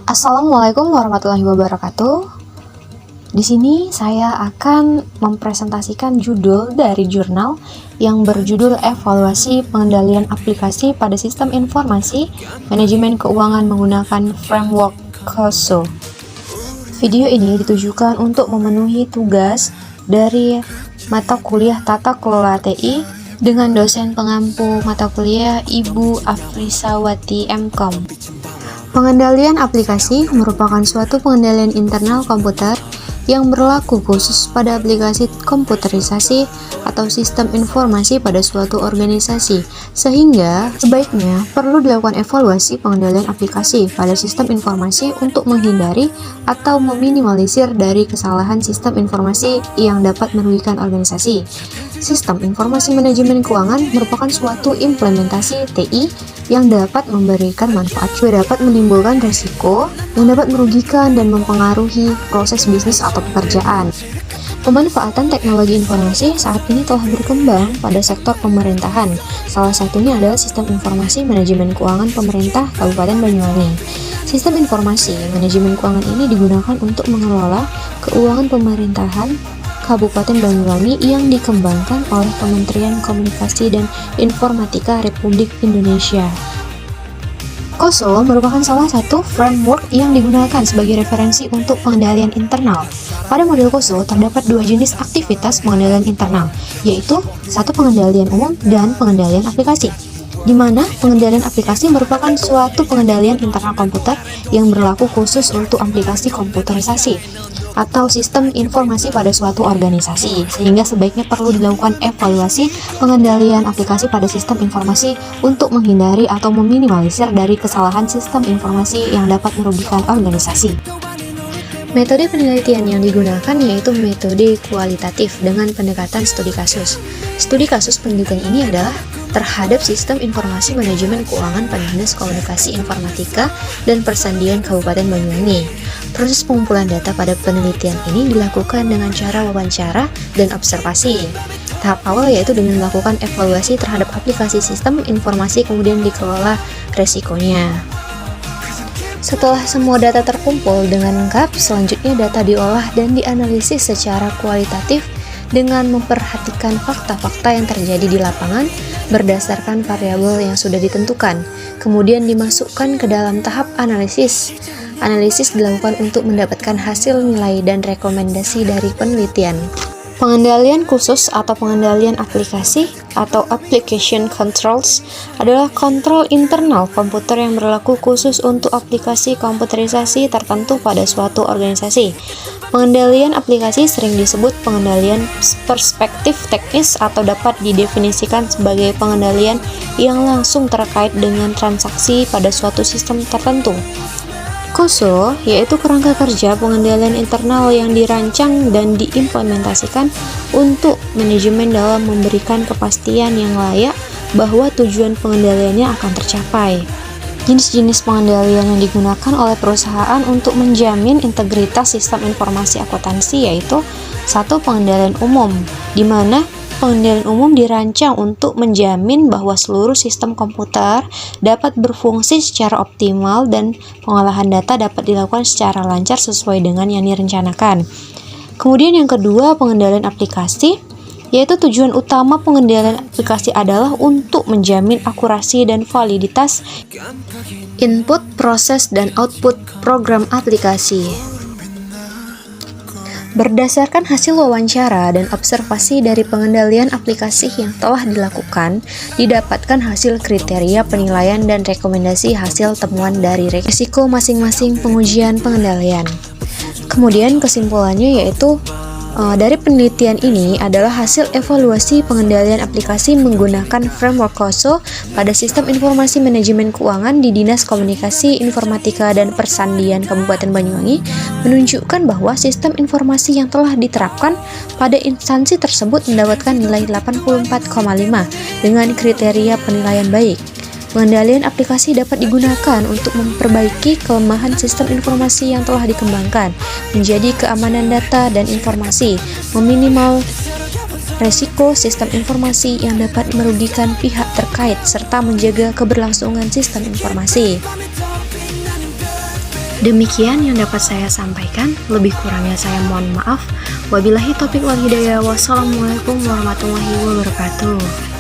Assalamualaikum warahmatullahi wabarakatuh. Di sini saya akan mempresentasikan judul dari jurnal yang berjudul Evaluasi Pengendalian Aplikasi pada Sistem Informasi Manajemen Keuangan Menggunakan Framework COSO. Video ini ditujukan untuk memenuhi tugas dari mata kuliah Tata Kelola TI dengan dosen pengampu mata kuliah Ibu Afrisawati MKom. Pengendalian aplikasi merupakan suatu pengendalian internal komputer yang berlaku khusus pada aplikasi komputerisasi atau sistem informasi pada suatu organisasi, sehingga sebaiknya perlu dilakukan evaluasi pengendalian aplikasi pada sistem informasi untuk menghindari atau meminimalisir dari kesalahan sistem informasi yang dapat merugikan organisasi. Sistem informasi manajemen keuangan merupakan suatu implementasi TI yang dapat memberikan manfaat, juga dapat menimbulkan risiko yang dapat merugikan dan mempengaruhi proses bisnis atau pekerjaan. Pemanfaatan teknologi informasi saat ini telah berkembang pada sektor pemerintahan. Salah satunya adalah sistem informasi manajemen keuangan pemerintah Kabupaten Banyuwangi. Sistem informasi manajemen keuangan ini digunakan untuk mengelola keuangan pemerintahan Kabupaten Banyuwangi yang dikembangkan oleh Kementerian Komunikasi dan Informatika Republik Indonesia. COSO merupakan salah satu framework yang digunakan sebagai referensi untuk pengendalian internal. Pada model COSO terdapat dua jenis aktivitas pengendalian internal, yaitu satu pengendalian umum dan pengendalian aplikasi, di mana pengendalian aplikasi merupakan suatu pengendalian internal komputer yang berlaku khusus untuk aplikasi komputerisasi atau sistem informasi pada suatu organisasi, sehingga sebaiknya perlu dilakukan evaluasi pengendalian aplikasi pada sistem informasi untuk menghindari atau meminimalisir dari kesalahan sistem informasi yang dapat merugikan organisasi. Metode penelitian yang digunakan yaitu metode kualitatif dengan pendekatan studi kasus. Studi kasus penelitian ini adalah terhadap sistem informasi manajemen keuangan pada Dinas Komunikasi Informatika dan Persandian Kabupaten Banyuwangi. Proses pengumpulan data pada penelitian ini dilakukan dengan cara wawancara dan observasi. Tahap awal yaitu dengan melakukan evaluasi terhadap aplikasi sistem informasi, kemudian dikelola resikonya. Setelah semua data terkumpul dengan lengkap, selanjutnya data diolah dan dianalisis secara kualitatif dengan memperhatikan fakta-fakta yang terjadi di lapangan berdasarkan variabel yang sudah ditentukan. Kemudian dimasukkan ke dalam tahap analisis. Analisis dilakukan untuk mendapatkan hasil nilai dan rekomendasi dari penelitian. Pengendalian khusus atau pengendalian aplikasi atau application controls adalah kontrol internal komputer yang berlaku khusus untuk aplikasi komputerisasi tertentu pada suatu organisasi. Pengendalian aplikasi sering disebut pengendalian perspektif teknis atau dapat didefinisikan sebagai pengendalian yang langsung terkait dengan transaksi pada suatu sistem tertentu. COSO yaitu kerangka kerja pengendalian internal yang dirancang dan diimplementasikan untuk manajemen dalam memberikan kepastian yang layak bahwa tujuan pengendaliannya akan tercapai. Jenis-jenis pengendalian yang digunakan oleh perusahaan untuk menjamin integritas sistem informasi akuntansi yaitu satu, pengendalian umum, di mana pengendalian umum dirancang untuk menjamin bahwa seluruh sistem komputer dapat berfungsi secara optimal dan pengolahan data dapat dilakukan secara lancar sesuai dengan yang direncanakan. Kemudian yang kedua, pengendalian aplikasi, yaitu tujuan utama pengendalian aplikasi adalah untuk menjamin akurasi dan validitas input, proses, dan output program aplikasi. Berdasarkan hasil wawancara dan observasi dari pengendalian aplikasi yang telah dilakukan, didapatkan hasil kriteria penilaian dan rekomendasi hasil temuan dari risiko masing-masing pengujian pengendalian. Kemudian kesimpulannya yaitu dari penelitian ini adalah hasil evaluasi pengendalian aplikasi menggunakan framework COSO pada sistem informasi manajemen keuangan di Dinas Komunikasi Informatika dan Persandian Kabupaten Banyuwangi menunjukkan bahwa sistem informasi yang telah diterapkan pada instansi tersebut mendapatkan nilai 84,5 dengan kriteria penilaian baik. Pengendalian aplikasi dapat digunakan untuk memperbaiki kelemahan sistem informasi yang telah dikembangkan, menjadi keamanan data dan informasi, meminimal resiko sistem informasi yang dapat merugikan pihak terkait, serta menjaga keberlangsungan sistem informasi. Demikian yang dapat saya sampaikan, lebih kurangnya saya mohon maaf. Wabillahi taufiq wal hidayah. Wassalamualaikum warahmatullahi wabarakatuh.